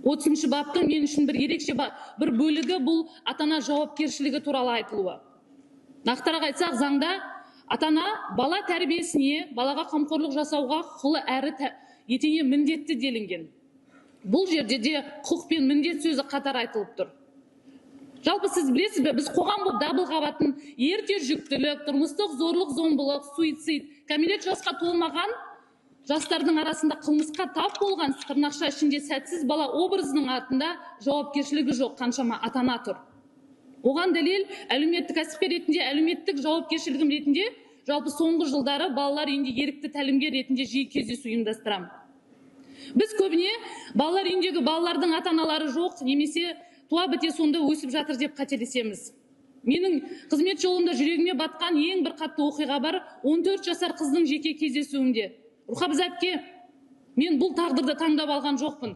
30 баптың мен үшін бір ерекше бір бөлігі бұл ата-ана жауапкершілігі туралы айтылуы. Нақтырақ айтсақ, заңда ата-ана бала тәрбиесіне, балаға қамқорлық жасауға құқылы әрі етене міндетті делінген. Бұл жерде де құқық пен міндет сөзі қатар айтылып тұр. Жалпы сіз білесіз бе, біз қоғам бұл дабыл қағатын ерте жүктілік, тұрмыстық зорлық, зомбылық, суицид, кәмелет жасқа толмаған жастардың арасында қылмысқа тап болған тырнақша ішінде сәтсіз бала образының артында жауапкершілігі жоқ қаншама ата-ана тұр. Оған дәлел әлеуметтік кәсіпкер ретінде, әлеуметтік жауапкершілігім ретінде, жалпы соңғы жылдары балалар үйінде ерікті тәлімгер ретінде жиі кездесу ұйымдастырамын. Біз көбіне балалар үйіндегі балалардың ата-аналары жоқ, немесе туа біте сонда өсіп жатыр деп қателесеміз. Менің қызмет жолында жүрегіме батқан ең бір қатты оқиға бар, 14 жасар қыздың жеке кездесуінде. Рухабза әпке, мен бұл тағдырды таңдап алған жоқпын.